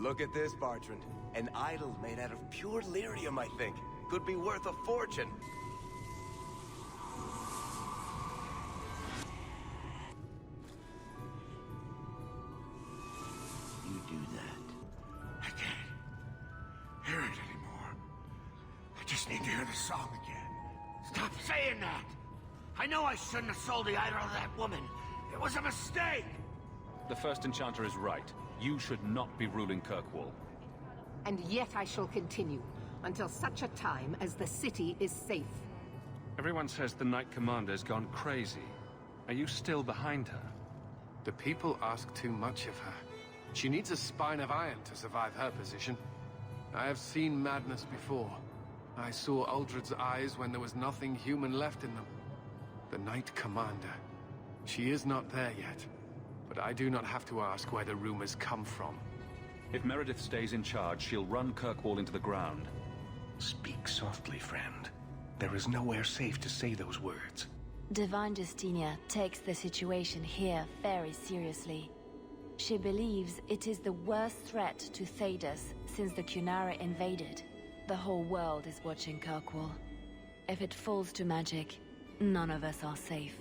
Look at this, Bartrand. An idol made out of pure lyrium, I think. Could be worth a fortune. You do that. I can't hear it anymore. I just need to hear the song again. Stop saying that! I know I shouldn't have sold the idol to that woman. It was a mistake! The first enchanter is right. You should not be ruling Kirkwall. And yet I shall continue, until such a time as the city is safe. Everyone says the Knight Commander's gone crazy. Are you still behind her? The people ask too much of her. She needs a spine of iron to survive her position. I have seen madness before. I saw Uldred's eyes when there was nothing human left in them. The Knight Commander. She is not there yet. But I do not have to ask where the rumors come from. If Meredith stays in charge, she'll run Kirkwall into the ground. Speak softly, friend. There is nowhere safe to say those words. Divine Justinia takes the situation here very seriously. She believes it is the worst threat to Thedas since the Cunara invaded. The whole world is watching Kirkwall. If it falls to magic, none of us are safe.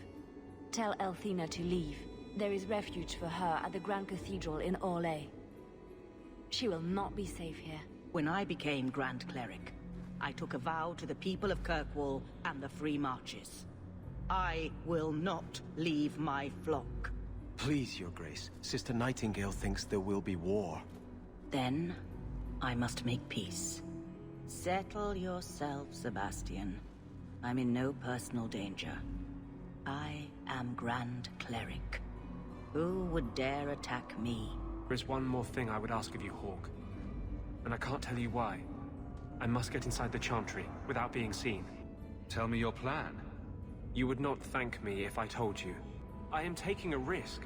Tell Elthina to leave. There is refuge for her at the Grand Cathedral in Orlais. She will not be safe here. When I became Grand Cleric, I took a vow to the people of Kirkwall and the Free Marches. I will not leave my flock. Please, Your Grace. Sister Nightingale thinks there will be war. Then, I must make peace. Settle yourself, Sebastian. I'm in no personal danger. I am Grand Cleric. Who would dare attack me? There's one more thing I would ask of you, Hawk. And I can't tell you why. I must get inside the Chantry, without being seen. Tell me your plan. You would not thank me if I told you. I am taking a risk.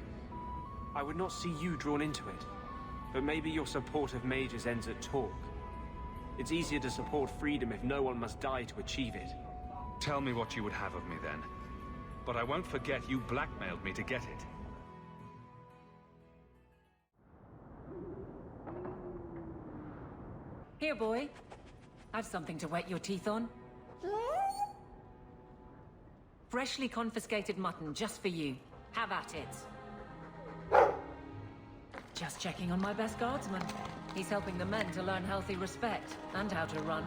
I would not see you drawn into it. But maybe your support of mages ends at talk. It's easier to support freedom if no one must die to achieve it. Tell me what you would have of me then. But I won't forget you blackmailed me to get it. Here, boy. I've something to wet your teeth on. Freshly confiscated mutton just for you. Have at it. Just checking on my best guardsman. He's helping the men to learn healthy respect and how to run.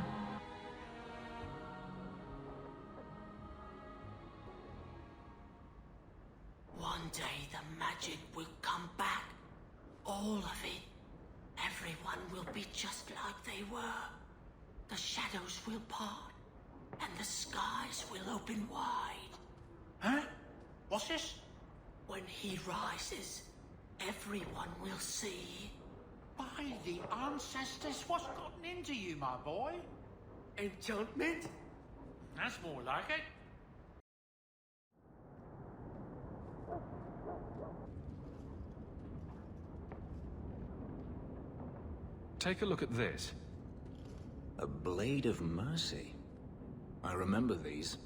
One day the magic will come back. All of it. Everyone will be just like they were. The shadows will part, and the skies will open wide. Huh? What's this? When he rises, everyone will see. By the ancestors, what's gotten into you, my boy? Enchantment? That's more like it. Take a look at this. A Blade of Mercy. I remember these.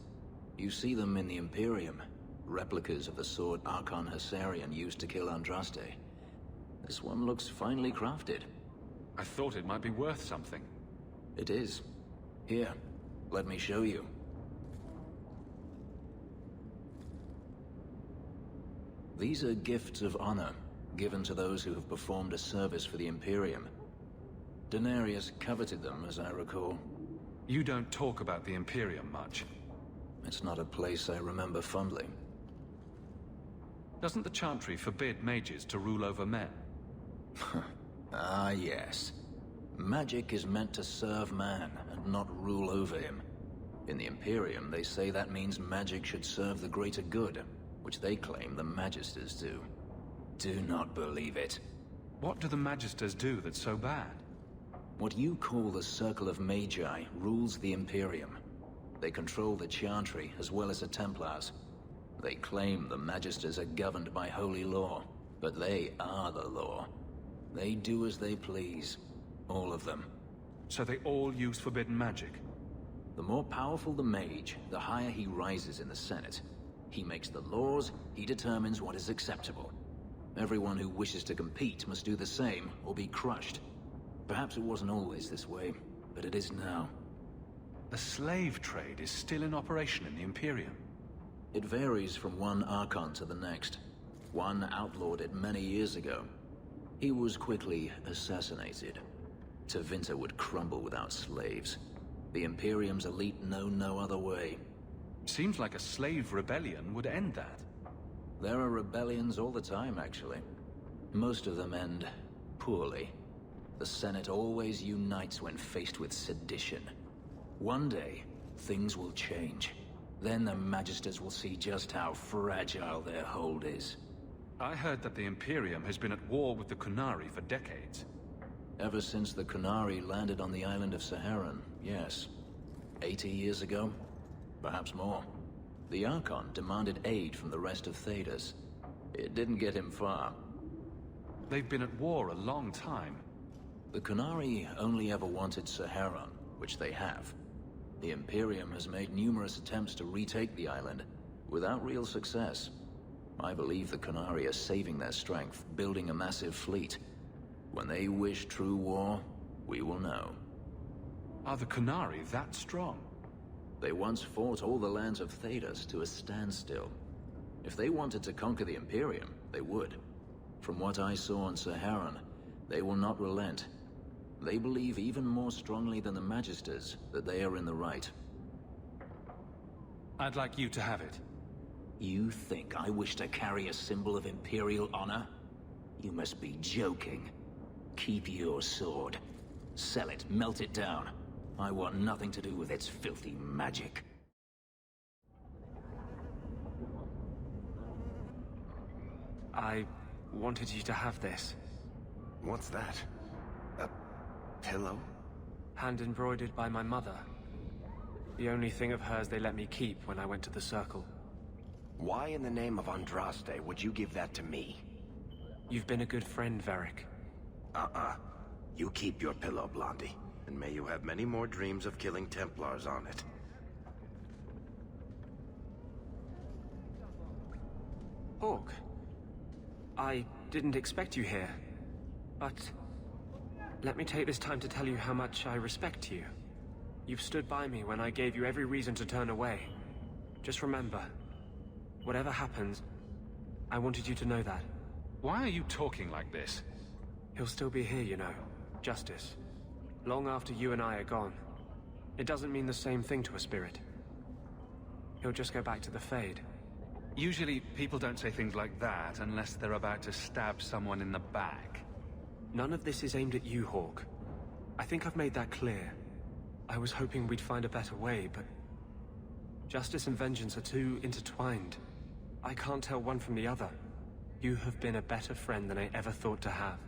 You see them in the Imperium. Replicas of the sword Archon Hessarian used to kill Andraste. This one looks finely crafted. I thought it might be worth something. It is. Here, let me show you. These are gifts of honor, given to those who have performed a service for the Imperium. Denarius coveted them, as I recall. You don't talk about the Imperium much. It's not a place I remember fondly. Doesn't the Chantry forbid mages to rule over men? Ah, yes. Magic is meant to serve man, and not rule over him. In the Imperium, they say that means magic should serve the greater good, which they claim the Magisters do. Do not believe it. What do the Magisters do that's so bad? What you call the Circle of Magi rules the Imperium. They control the Chantry as well as the Templars. They claim the Magisters are governed by holy law, but they are the law. They do as they please. All of them. So they all use forbidden magic? The more powerful the mage, the higher he rises in the Senate. He makes the laws, he determines what is acceptable. Everyone who wishes to compete must do the same, or be crushed. Perhaps it wasn't always this way, but it is now. The slave trade is still in operation in the Imperium. It varies from one Archon to the next. One outlawed it many years ago. He was quickly assassinated. Tevinter would crumble without slaves. The Imperium's elite know no other way. Seems like a slave rebellion would end that. There are rebellions all the time, actually. Most of them end poorly. The Senate always unites when faced with sedition. One day, things will change. Then the Magisters will see just how fragile their hold is. I heard that the Imperium has been at war with the Qunari for decades. Ever since the Qunari landed on the island of Saharan, yes. 80 years ago? Perhaps more. The Archon demanded aid from the rest of Thedas. It didn't get him far. They've been at war a long time. The Qunari only ever wanted Saharan, which they have. The Imperium has made numerous attempts to retake the island, without real success. I believe the Qunari are saving their strength, building a massive fleet. When they wish true war, we will know. Are the Qunari that strong? They once fought all the lands of Thedas to a standstill. If they wanted to conquer the Imperium, they would. From what I saw on Saharan, they will not relent. They believe even more strongly than the Magisters that they are in the right. I'd like you to have it. You think I wish to carry a symbol of Imperial honor? You must be joking. Keep your sword. Sell it, melt it down. I want nothing to do with its filthy magic. I wanted you to have this. What's that? A pillow? Hand embroidered by my mother. The only thing of hers they let me keep when I went to the Circle. Why in the name of Andraste would you give that to me? You've been a good friend, Varric. You keep your pillow, Blondie. And may you have many more dreams of killing Templars on it. Hawk. I didn't expect you here. But let me take this time to tell you how much I respect you. You've stood by me when I gave you every reason to turn away. Just remember, whatever happens, I wanted you to know that. Why are you talking like this? He'll still be here, you know. Justice. Long after you and I are gone. It doesn't mean the same thing to a spirit. He'll just go back to the Fade. Usually, people don't say things like that unless they're about to stab someone in the back. None of this is aimed at you, Hawk. I think I've made that clear. I was hoping we'd find a better way, but... justice and vengeance are too intertwined. I can't tell one from the other. You have been a better friend than I ever thought to have.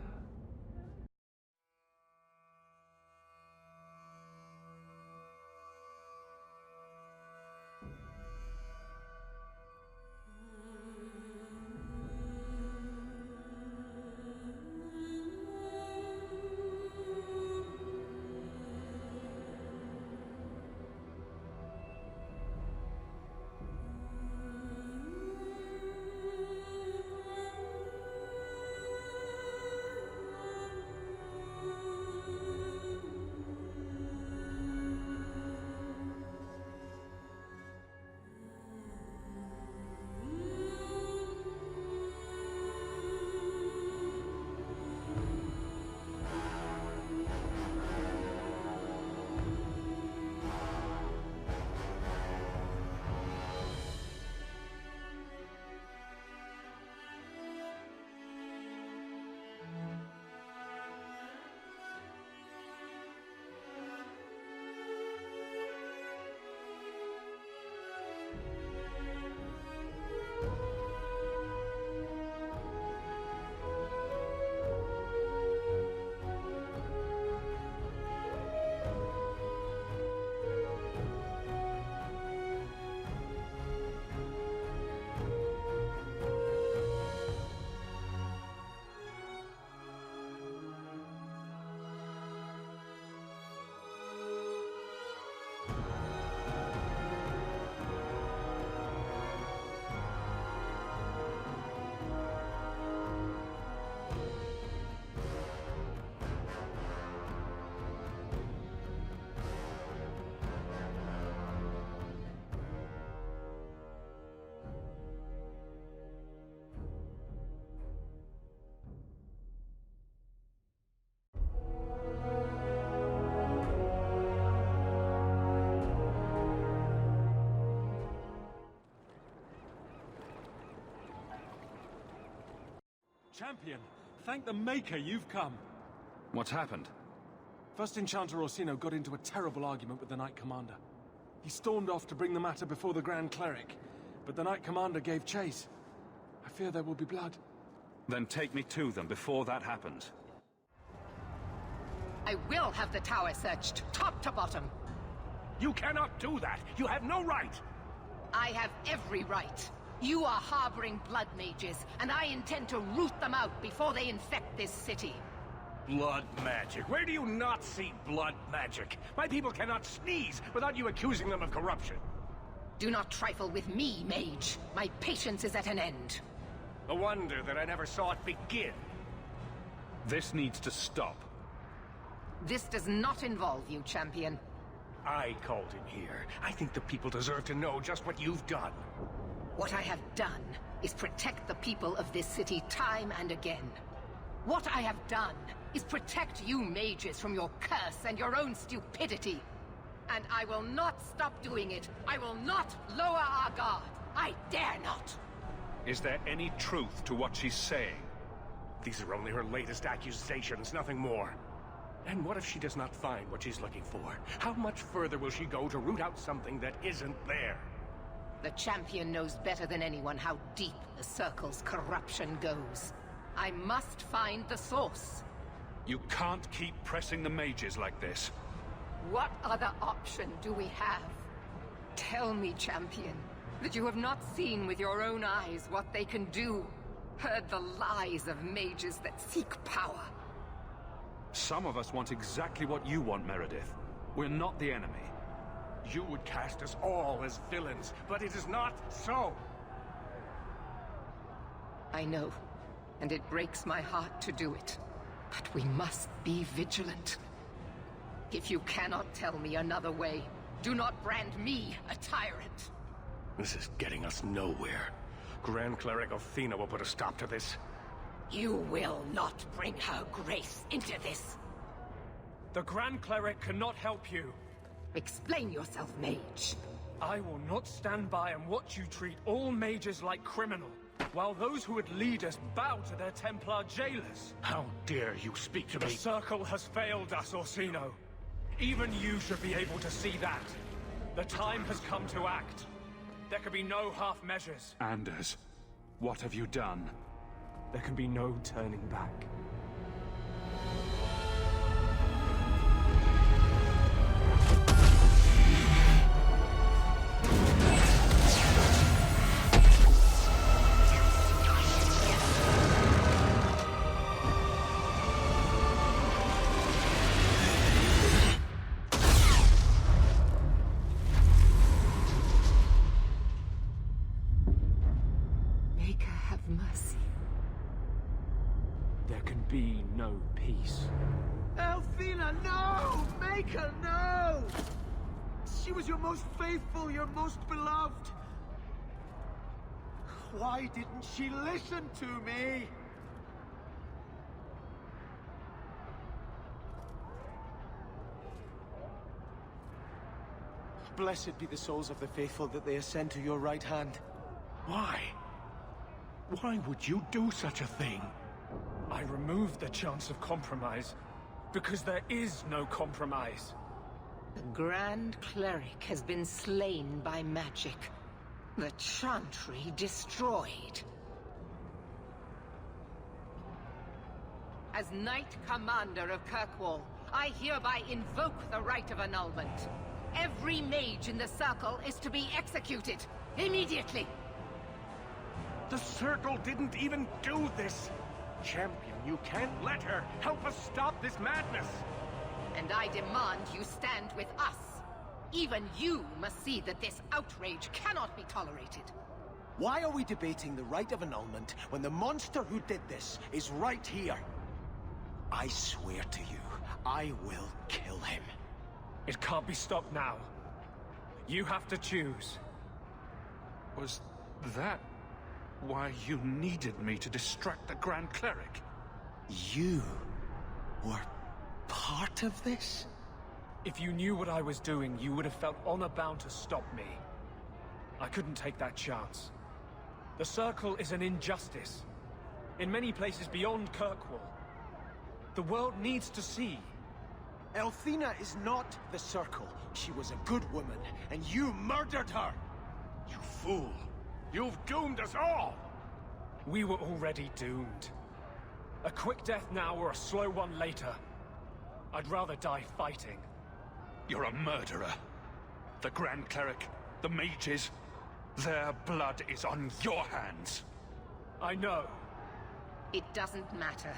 Champion, thank the Maker you've come. What's happened? First Enchanter Orsino got into a terrible argument with the Knight Commander. He stormed off to bring the matter before the Grand Cleric, but the Knight Commander gave chase. I fear there will be blood. Then take me to them before that happens. I will have the tower searched, top to bottom. You cannot do that! You have no right! I have every right. You are harboring blood mages, and I intend to root them out before they infect this city. Blood magic? Where do you not see blood magic? My people cannot sneeze without you accusing them of corruption. Do not trifle with me, mage. My patience is at an end. A wonder that I never saw it begin. This needs to stop. This does not involve you, Champion. I called him here. I think the people deserve to know just what you've done. What I have done is protect the people of this city time and again. What I have done is protect you mages from your curse and your own stupidity. And I will not stop doing it. I will not lower our guard. I dare not. Is there any truth to what she's saying? These are only her latest accusations, nothing more. And what if she does not find what she's looking for? How much further will she go to root out something that isn't there? The Champion knows better than anyone how deep the Circle's corruption goes. I must find the source. You can't keep pressing the mages like this. What other option do we have? Tell me, Champion, that you have not seen with your own eyes what they can do. Heard the lies of mages that seek power. Some of us want exactly what you want, Meredith. We're not the enemy. You would cast us all as villains, but it is not so. I know, and it breaks my heart to do it. But we must be vigilant. If you cannot tell me another way, do not brand me a tyrant. This is getting us nowhere. Grand Cleric Othina will put a stop to this. You will not bring her grace into this. The Grand Cleric cannot help you. Explain yourself, mage. I will not stand by and watch you treat all mages like criminal, while those who would lead us bow to their Templar jailers. How dare you speak to me? The Circle has failed us, Orsino. Even you should be able to see that. The time has come to act. There can be no half measures. Anders, what have you done? There can be no turning back. Be no peace. Elfina, no! Maker, no! She was your most faithful, your most beloved. Why didn't she listen to me? Blessed be the souls of the faithful that they ascend to your right hand. Why? Why would you do such a thing? I removed the chance of compromise, because there is no compromise. The Grand Cleric has been slain by magic. The Chantry destroyed. As Knight Commander of Kirkwall, I hereby invoke the right of annulment. Every mage in the Circle is to be executed, immediately! The Circle didn't even do this! Champion, you can't let her! Help us stop this madness! And I demand you stand with us. Even you must see that this outrage cannot be tolerated. Why are we debating the right of annulment when the monster who did this is right here? I swear to you, I will kill him. It can't be stopped now. You have to choose. Was that why you needed me to distract the Grand Cleric? You were part of this? If you knew what I was doing, you would have felt honor-bound to stop me. I couldn't take that chance. The Circle is an injustice. In many places beyond Kirkwall. The world needs to see. Elthina is not the Circle. She was a good woman, and you murdered her! You fool! You've doomed us all! We were already doomed. A quick death now or a slow one later. I'd rather die fighting. You're a murderer. The Grand Cleric, the mages, their blood is on your hands. I know. It doesn't matter.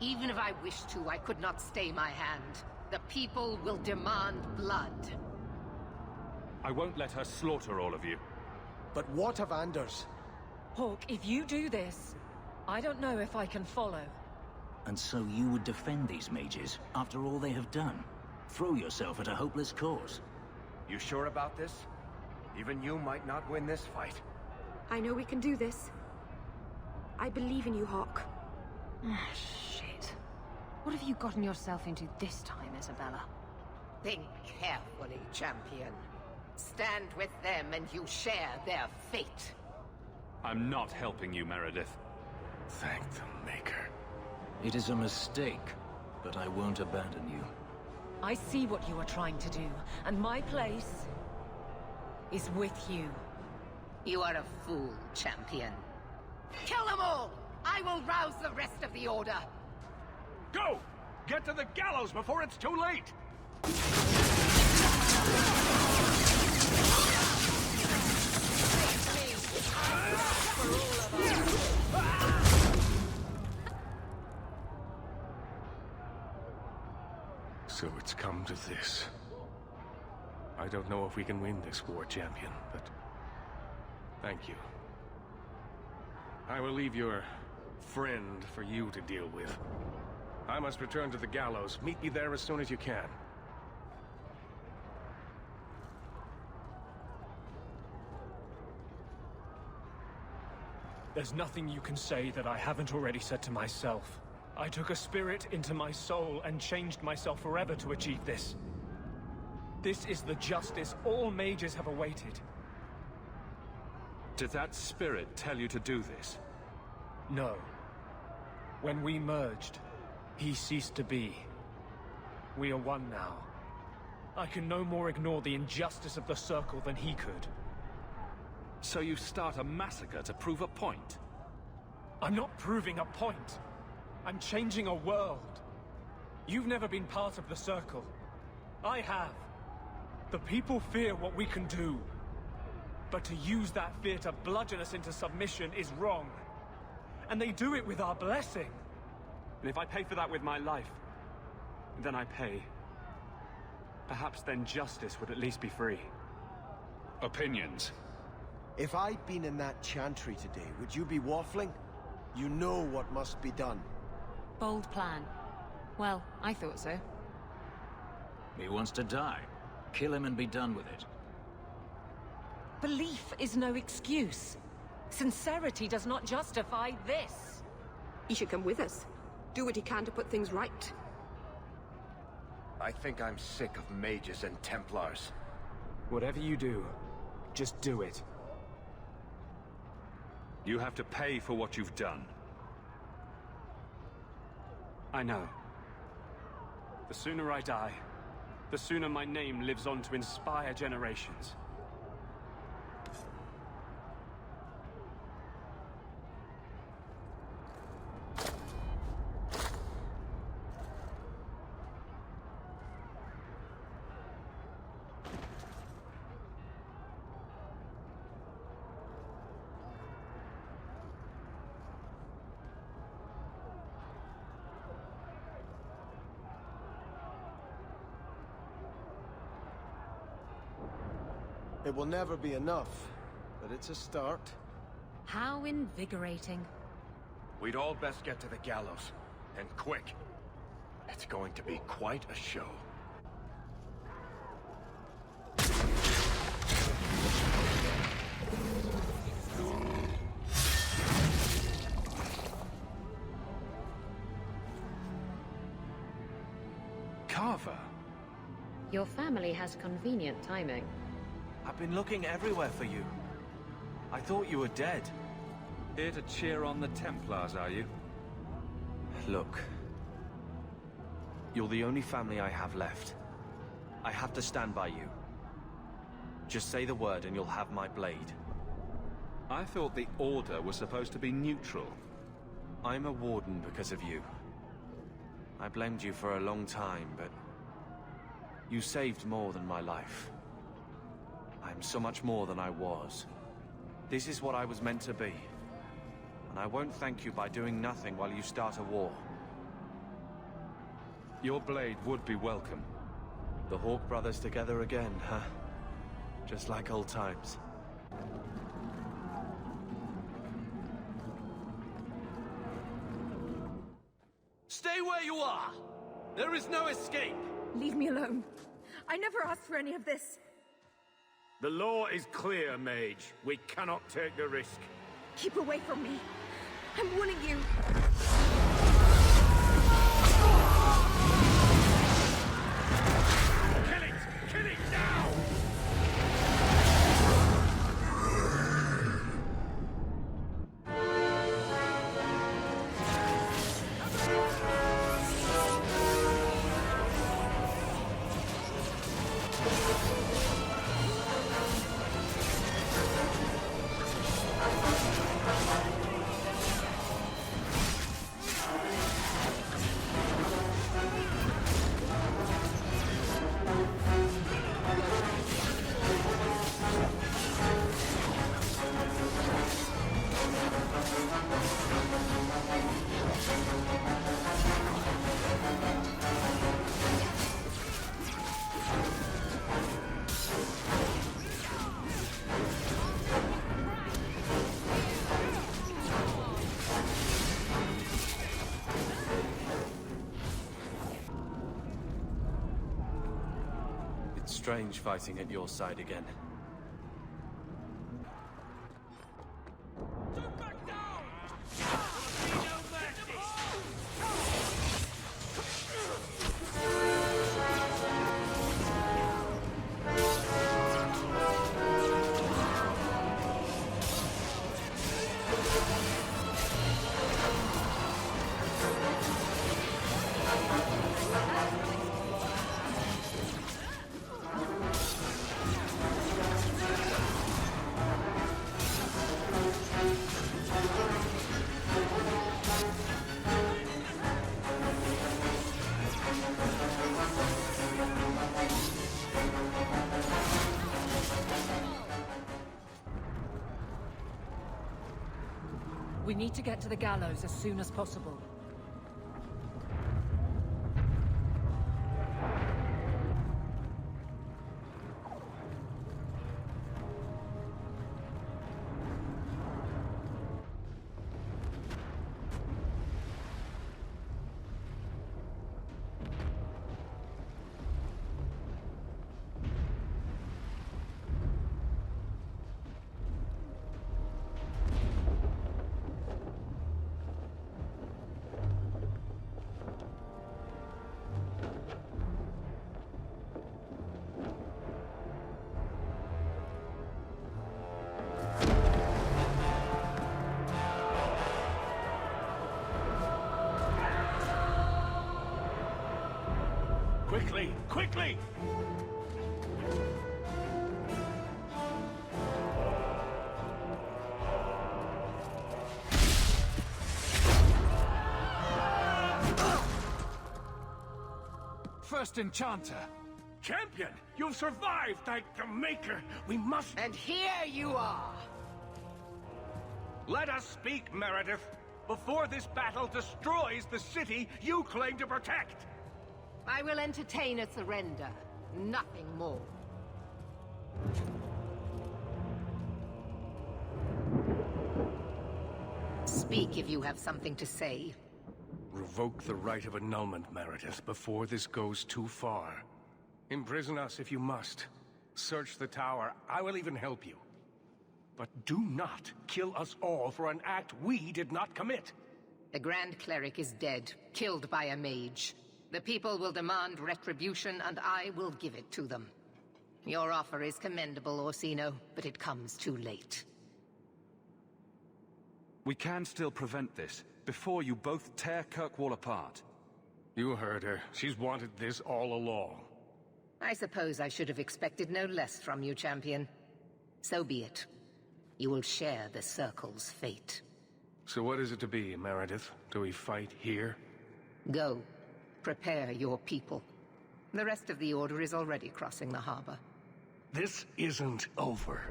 Even if I wished to, I could not stay my hand. The people will demand blood. I won't let her slaughter all of you. But what of Anders? Hawk, if you do this, I don't know if I can follow. And so you would defend these mages, after all they have done? Throw yourself at a hopeless cause? You sure about this? Even you might not win this fight. I know we can do this. I believe in you, Hawk. Shit. What have you gotten yourself into this time, Isabella? Think carefully, champion. Stand with them and you share their fate. I'm not helping you, Meredith. Thank the Maker. It is a mistake, but I won't abandon you. I see what you are trying to do, and my place is with you. You are a fool, champion. Kill them all! I will rouse the rest of the Order! Go! Get to the gallows before it's too late! So it's come to this. I don't know if we can win this war, champion, but thank you. I will leave your friend for you to deal with. I must return to the gallows. Meet me there as soon as you can. There's nothing you can say that I haven't already said to myself. I took a spirit into my soul and changed myself forever to achieve this. This is the justice all mages have awaited. Did that spirit tell you to do this? No. When we merged, he ceased to be. We are one now. I can no more ignore the injustice of the Circle than he could. So you start a massacre to prove a point? I'm not proving a point. I'm changing a world. You've never been part of the Circle. I have. The people fear what we can do. But to use that fear to bludgeon us into submission is wrong. And they do it with our blessing. And if I pay for that with my life, then I pay. Perhaps then justice would at least be free. Opinions? If I'd been in that Chantry today, would you be waffling? You know what must be done. Bold plan. Well, I thought so. He wants to die. Kill him and be done with it. Belief is no excuse. Sincerity does not justify this. He should come with us. Do what he can to put things right. I think I'm sick of mages and Templars. Whatever you do, just do it. You have to pay for what you've done. I know. The sooner I die, the sooner my name lives on to inspire generations. It will never be enough, but it's a start. How invigorating. We'd all best get to the gallows, and quick. It's going to be quite a show. Carver? Your family has convenient timing. I've been looking everywhere for you. I thought you were dead. Here to cheer on the Templars, are you? Look. You're the only family I have left. I have to stand by you. Just say the word and you'll have my blade. I thought the Order was supposed to be neutral. I'm a warden because of you. I blamed you for a long time, but you saved more than my life. I'm so much more than I was. This is what I was meant to be. And I won't thank you by doing nothing while you start a war. Your blade would be welcome. The Hawk brothers together again, huh? Just like old times. Stay where you are! There is no escape! Leave me alone. I never asked for any of this. The law is clear, Mage. We cannot take the risk. Keep away from me. I'm warning you. Kill it! Kill it now! It's strange fighting at your side again. We need to get to the gallows as soon as possible. Quickly! Quickly! First Enchanter! Champion! You've survived! Thank the Maker! We must... And here you are! Let us speak, Meredith! Before this battle destroys the city you claim to protect! I will entertain a surrender. Nothing more. Speak if you have something to say. Revoke the right of annulment, Meredith, before this goes too far. Imprison us if you must. Search the tower. I will even help you. But do not kill us all for an act we did not commit. The Grand Cleric is dead, killed by a mage. The people will demand retribution, and I will give it to them. Your offer is commendable, Orsino, but it comes too late. We can still prevent this, before you both tear Kirkwall apart. You heard her. She's wanted this all along. I suppose I should have expected no less from you, champion. So be it. You will share the Circle's fate. So what is it to be, Meredith? Do we fight here? Go. Prepare your people. The rest of the Order is already crossing the harbor. This isn't over.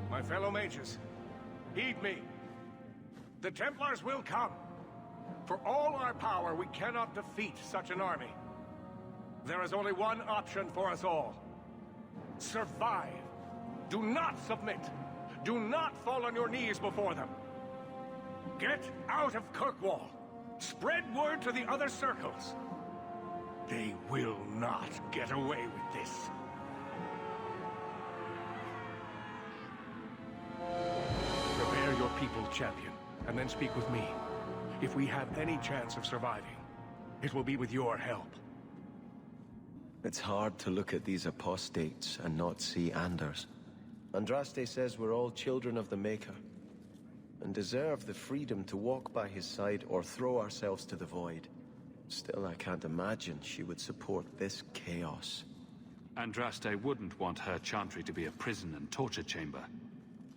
My fellow mages, heed me. The Templars will come. For all our power, we cannot defeat such an army. There is only one option for us all. Survive. Do not submit. Do not fall on your knees before them. Get out of Kirkwall. Spread word to the other circles. They will not get away with this. Prepare your people, champion, and then speak with me. If we have any chance of surviving, it will be with your help. It's hard to look at these apostates and not see Anders. Andraste says we're all children of the Maker, and deserve the freedom to walk by his side or throw ourselves to the void. Still, I can't imagine she would support this chaos. Andraste wouldn't want her Chantry to be a prison and torture chamber.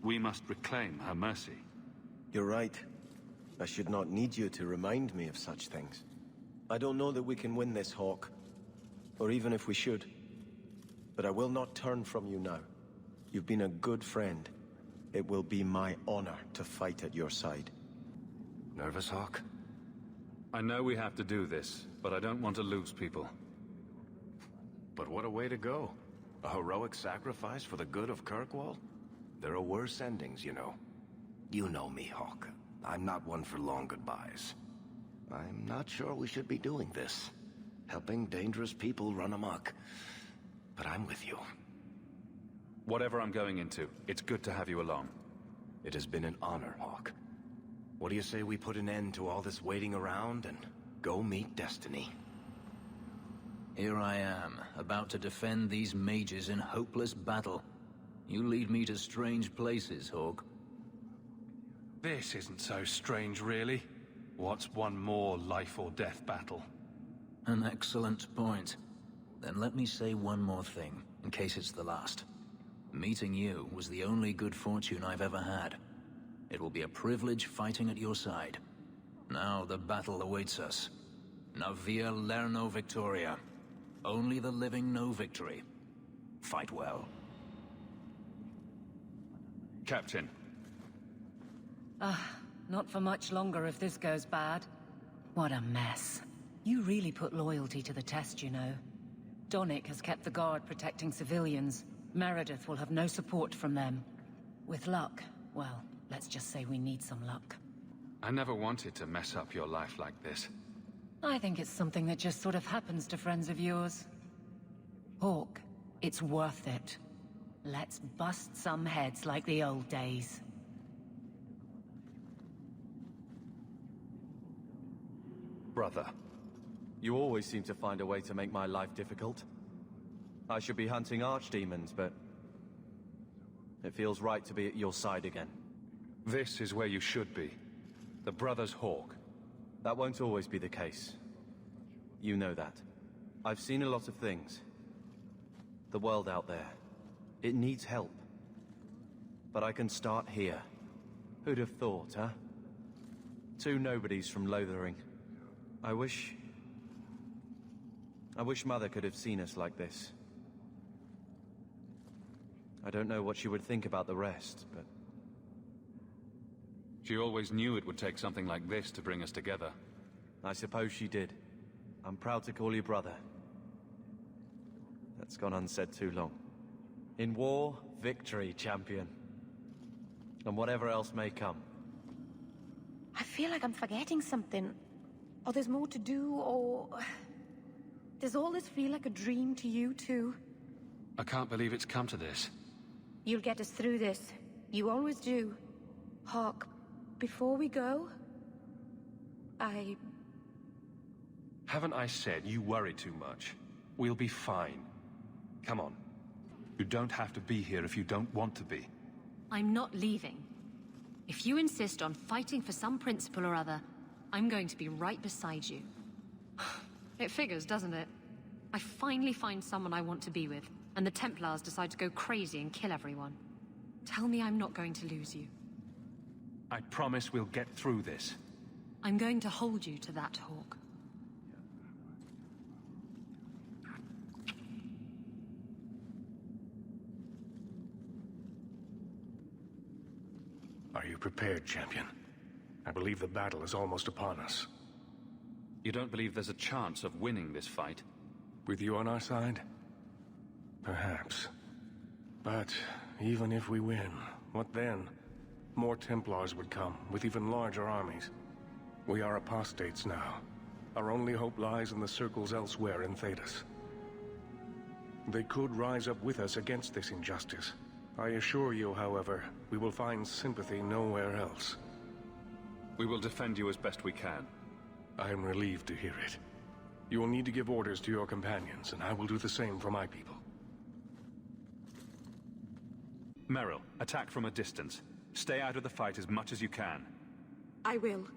We must reclaim her mercy. You're right. I should not need you to remind me of such things. I don't know that we can win this, Hawk. Or even if we should. But I will not turn from you now. You've been a good friend. It will be my honor to fight at your side. Nervous, Hawk? I know we have to do this, but I don't want to lose people. But what a way to go. A heroic sacrifice for the good of Kirkwall? There are worse endings, you know. You know me, Hawk. I'm not one for long goodbyes. I'm not sure we should be doing this. Helping dangerous people run amok. But I'm with you. Whatever I'm going into, it's good to have you along. It has been an honor, Hawk. What do you say we put an end to all this waiting around and go meet destiny? Here I am, about to defend these mages in hopeless battle. You lead me to strange places, Hawk. This isn't so strange, really. What's one more life-or-death battle? An excellent point. Then let me say one more thing, in case it's the last. Meeting you was the only good fortune I've ever had. It will be a privilege fighting at your side. Now the battle awaits us. Navia lerno victoria. Only the living know victory. Fight well. Captain. Not for much longer if this goes bad. What a mess. You really put loyalty to the test, you know. Donnic has kept the guard protecting civilians. Meredith will have no support from them. With luck, well, let's just say we need some luck. I never wanted to mess up your life like this. I think it's something that just sort of happens to friends of yours. Hawk, it's worth it. Let's bust some heads like the old days. Brother, you always seem to find a way to make my life difficult. I should be hunting archdemons, but it feels right to be at your side again. This is where you should be. The Brothers Hawk. That won't always be the case. You know that. I've seen a lot of things. The world out there. It needs help. But I can start here. Who'd have thought, huh? Two nobodies from Lothering. I wish Mother could have seen us like this. I don't know what she would think about the rest, but... She always knew it would take something like this to bring us together. I suppose she did. I'm proud to call you brother. That's gone unsaid too long. In war, victory, champion. And whatever else may come. I feel like I'm forgetting something. Or there's more to do, or... Does all this feel like a dream to you, too? I can't believe it's come to this. You'll get us through this. You always do. Hawk, before we go... Haven't I said you worry too much? We'll be fine. Come on. You don't have to be here if you don't want to be. I'm not leaving. If you insist on fighting for some principle or other, I'm going to be right beside you. It figures, doesn't it? I finally find someone I want to be with, and the Templars decide to go crazy and kill everyone. Tell me I'm not going to lose you. I promise we'll get through this. I'm going to hold you to that, Hawk. Are you prepared, champion? I believe the battle is almost upon us. You don't believe there's a chance of winning this fight? With you on our side? Perhaps. But even if we win, what then? More Templars would come, with even larger armies. We are apostates now. Our only hope lies in the circles elsewhere in Thedas. They could rise up with us against this injustice. I assure you, however, we will find sympathy nowhere else. We will defend you as best we can. I am relieved to hear it. You will need to give orders to your companions, and I will do the same for my people. Merrill, attack from a distance. Stay out of the fight as much as you can. I will.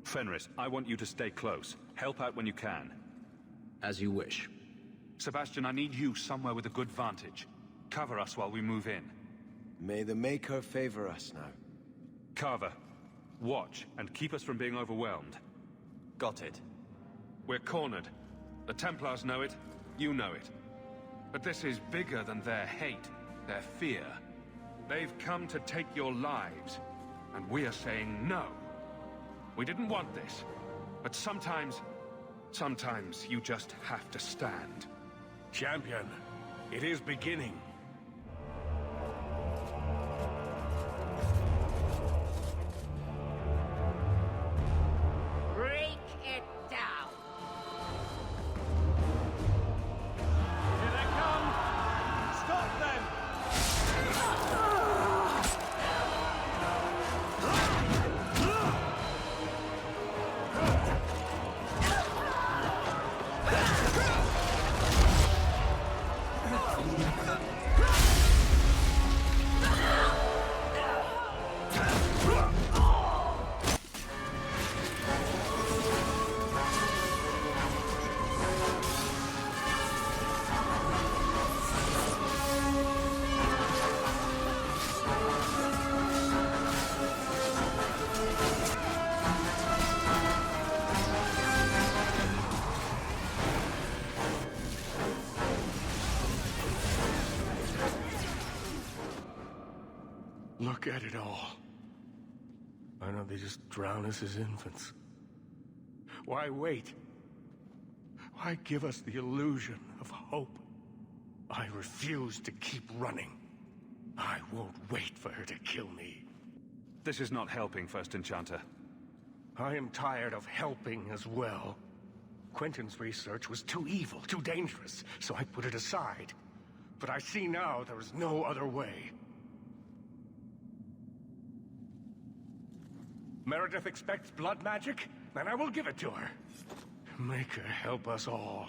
Fenris, I want you to stay close. Help out when you can. As you wish. Sebastian, I need you somewhere with a good vantage. Cover us while we move in. May the Maker favor us now. Carver, watch and keep us from being overwhelmed. Got it. We're cornered. The Templars know it, you know it. But this is bigger than their hate, their fear. They've come to take your lives, and we are saying no. We didn't want this, but sometimes you just have to stand. Champion, it is beginning. Break it down! Here they come! Stop them! Look at it all. Why don't they just drown us as infants? Why wait? Why give us the illusion of hope? I refuse to keep running. I won't wait for her to kill me. This is not helping, First Enchanter. I am tired of helping as well. Quentin's research was too evil, too dangerous, so I put it aside. But I see now there is no other way. Meredith expects blood magic, then I will give it to her. Make her help us all.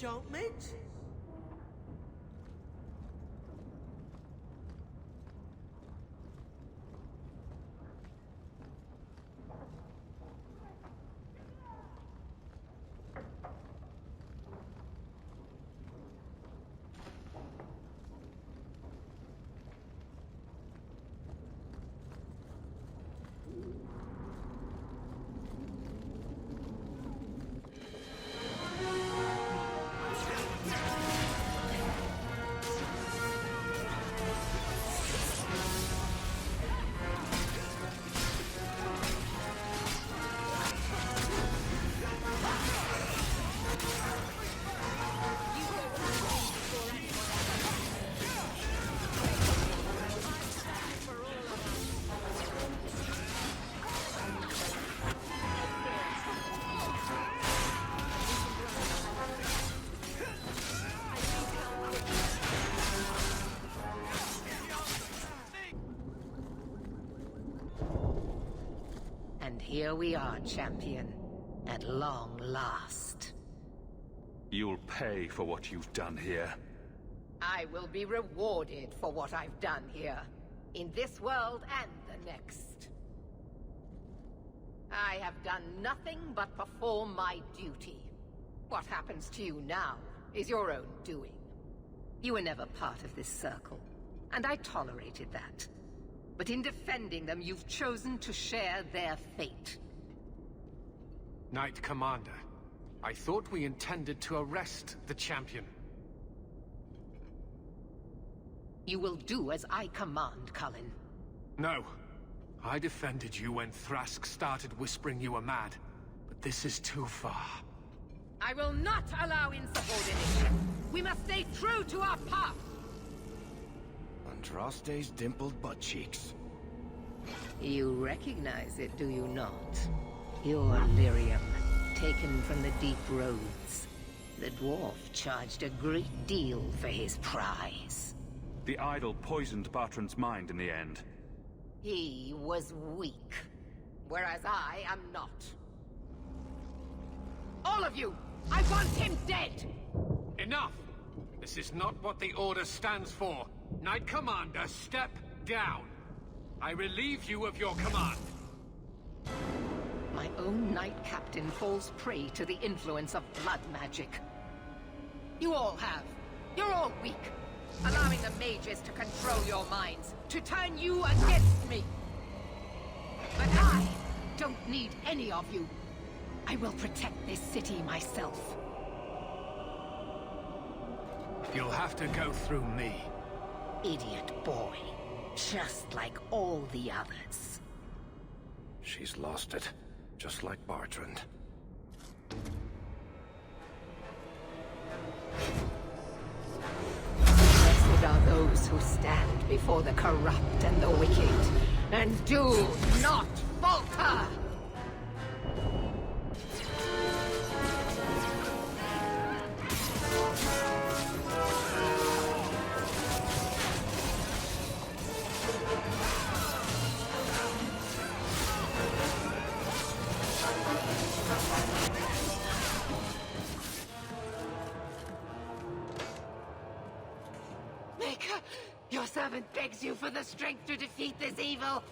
enchantments? And here we are, champion. At long last. You'll pay for what you've done here. I will be rewarded for what I've done here. In this world and the next. I have done nothing but perform my duty. What happens to you now is your own doing. You were never part of this circle, and I tolerated that. But in defending them, you've chosen to share their fate. Knight Commander, I thought we intended to arrest the champion. You will do as I command, Cullen. No. I defended you when Thrask started whispering you were mad. But this is too far. I will not allow insubordination. We must stay true to our path. Andraste's dimpled butt cheeks. You recognize it, do you not? Your lyrium, taken from the deep roads. The dwarf charged a great deal for his prize. The idol poisoned Bartrand's mind in the end. He was weak, whereas I am not. All of you! I want him dead! Enough! This is not what the Order stands for. Knight Commander, step down. I relieve you of your command. My own Knight Captain falls prey to the influence of blood magic. You all have. You're all weak. Allowing the mages to control your minds, to turn you against me. But I don't need any of you. I will protect this city myself. You'll have to go through me. Idiot boy. Just like all the others. She's lost it, just like Bartrand. Blessed are those who stand before the corrupt and the wicked, and do not falter! Maker, your servant begs you for the strength to defeat this evil.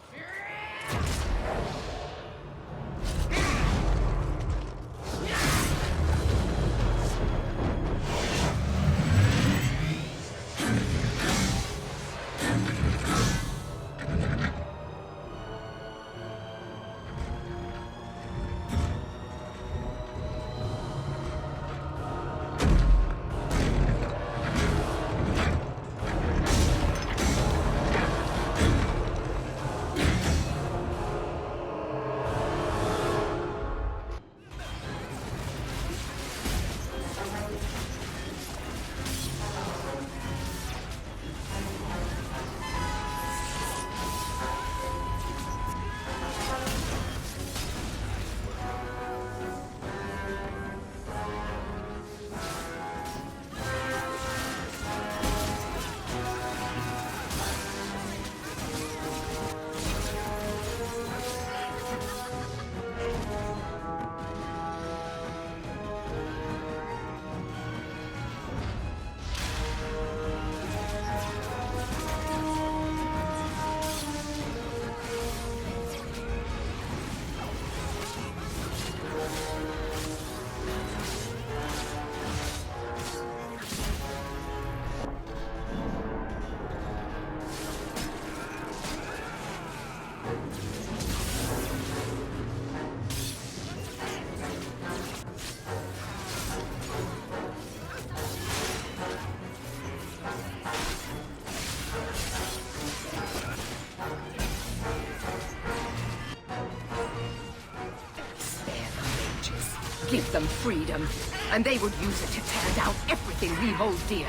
give them freedom, and they would use it to tear down everything we hold dear.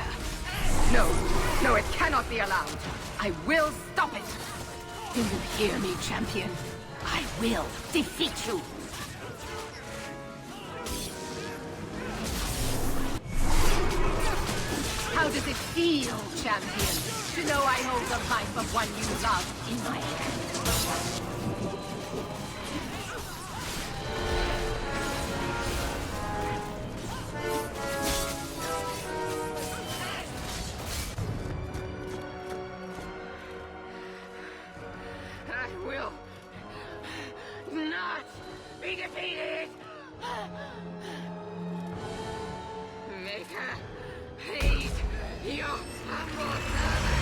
No, no, it cannot be allowed. I will stop it. Do you hear me, champion? I will defeat you. How does it feel, champion, to know I hold the life of one you love in my hand? I will not be defeated! Maker, please, your humble servant!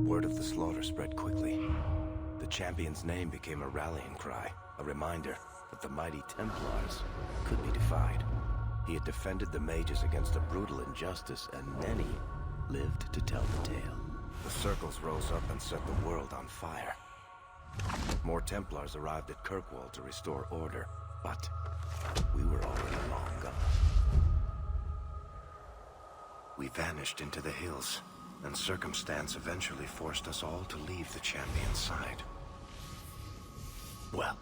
Word of the slaughter spread quickly. The champion's name became a rallying cry, a reminder that the mighty Templars could be defied. He had defended the mages against a brutal injustice, and many lived to tell the tale. The circles rose up and set the world on fire. More Templars arrived at Kirkwall to restore order, but we were already long gone. We vanished into the hills, and circumstance eventually forced us all to leave the champion's side. Well,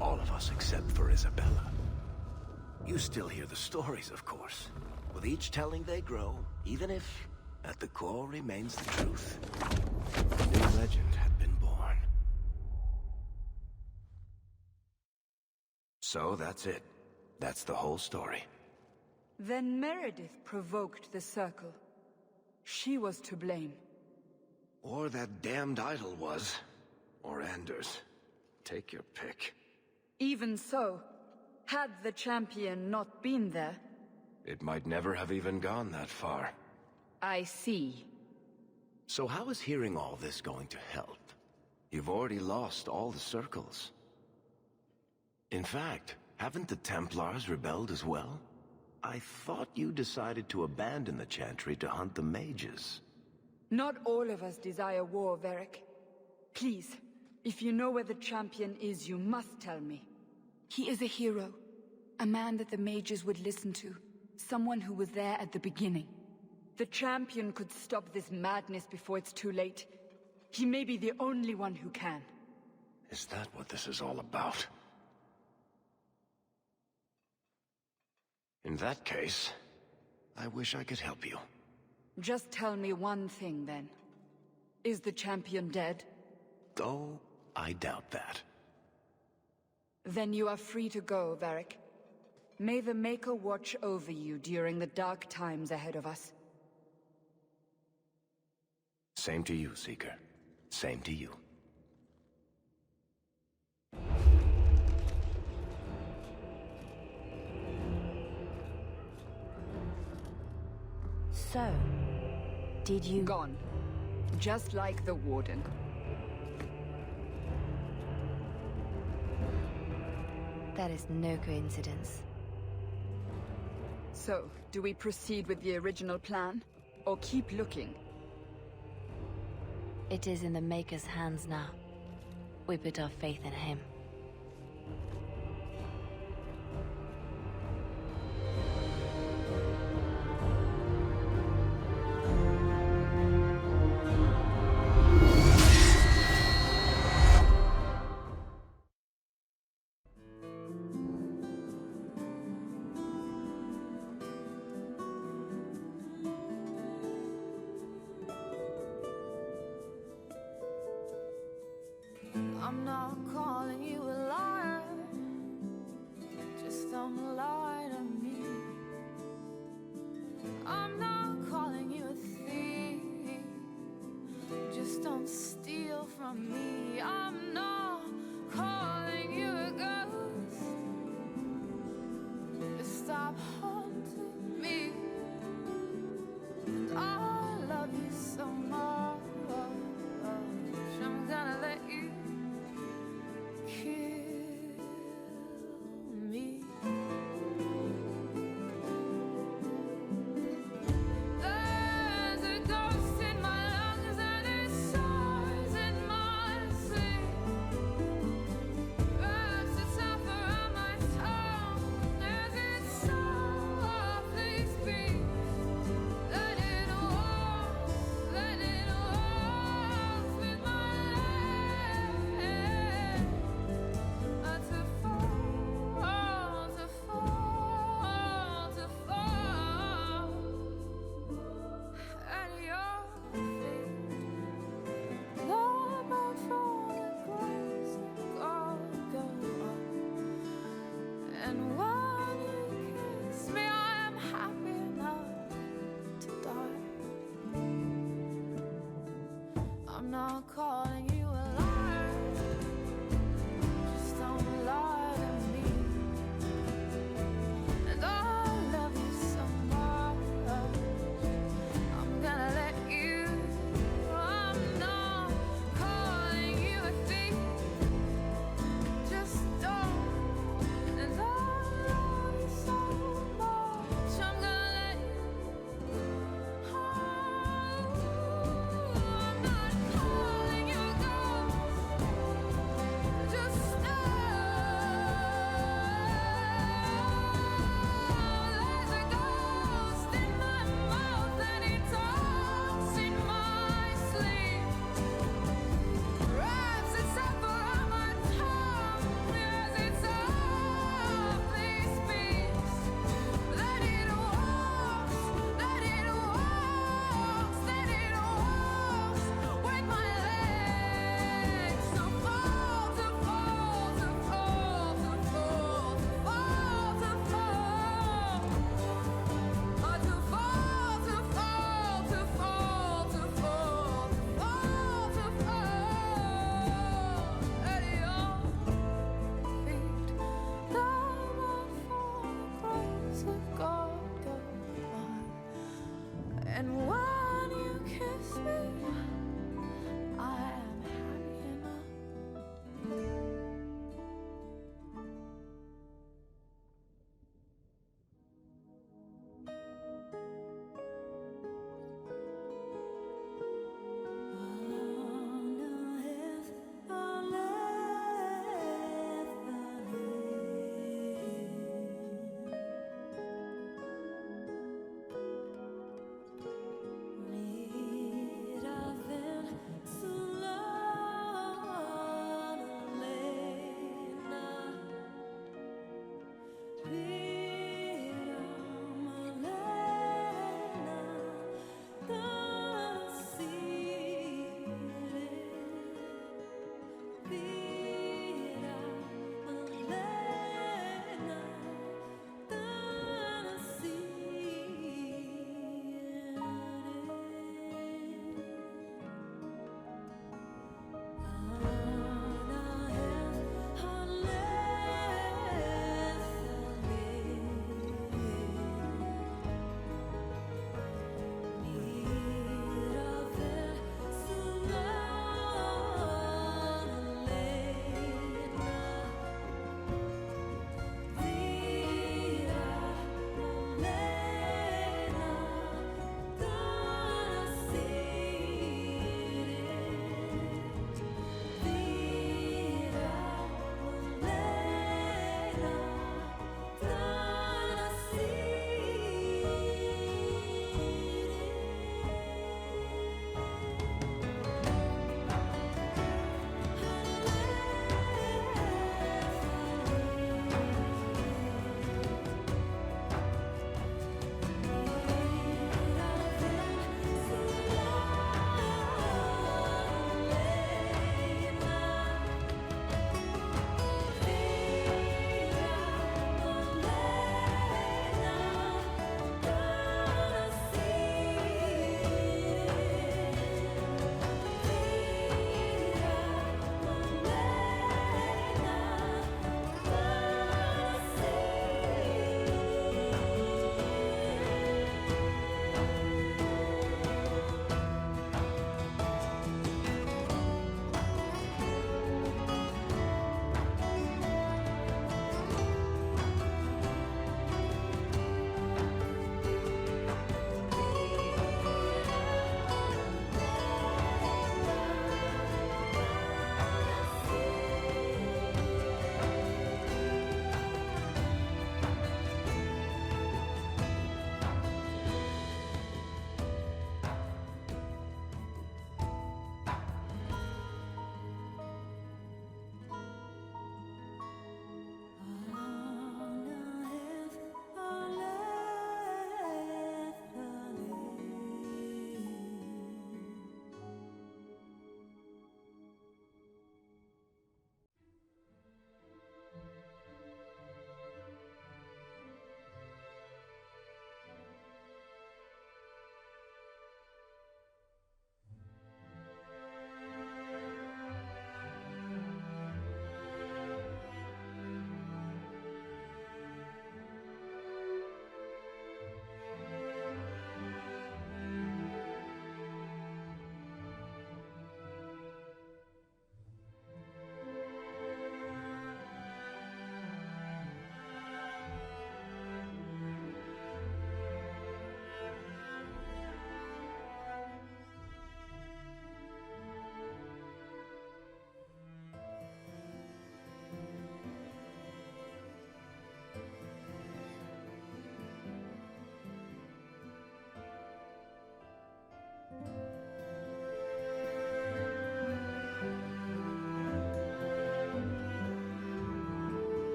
all of us except for Isabella. You still hear the stories, of course. With each telling they grow, even if, at the core, remains the truth. A new legend had been born. So that's it. That's the whole story. Then Meredith provoked the Circle. She was to blame. Or that damned idol was. Or Anders. Take your pick. Even so, had the champion not been there... It might never have even gone that far. I see. So how is hearing all this going to help? You've already lost all the circles. In fact, haven't the Templars rebelled as well? I thought you decided to abandon the Chantry to hunt the mages. Not all of us desire war, Varric. Please, if you know where the champion is, you must tell me. He is a hero. A man that the mages would listen to. Someone who was there at the beginning. The champion could stop this madness before it's too late. He may be the only one who can. Is that what this is all about? In that case, I wish I could help you. Just tell me one thing, then. Is the champion dead? Oh, I doubt that. Then you are free to go, Varric. May the Maker watch over you during the dark times ahead of us. Same to you, Seeker. Same to you. So, did you... Gone. Just like the Warden. That is no coincidence. So, do we proceed with the original plan? Or keep looking? It is in the Maker's hands now. We put our faith in him. I'm not calling you a liar, just don't lie to me. I'm not calling you a thief, just don't steal from me. I'm not calling you a ghost, just stop haunting me. And I love you so much, I'm gonna let you kill me. There's a ghost in my lungs and it soars in my sleep. Wraps itself around my tongue as it softly speaks. Let it walk with my legs. To fall, to fall, to fall at your feet. Love out for the grace of God, go on. And when you kiss me, I am happy enough to die. I'm not calling you a liar, just don't lie to me. And I love you so much, I'm gonna let you. I'm not calling you a thief, just don't. And I love you so much, I'm gonna let you. I'm not calling you a ghost, just there's a ghost in my mouth and he talks in my sleep. Wraps itself around my tongue as it softly speaks. That it walks with my legs. So fall, to fall, to fall, to fall, to fall, to fall. To fall, to fall, to fall, to fall, to fall, to fall at your feet. Love out for the grace of God, go on. And why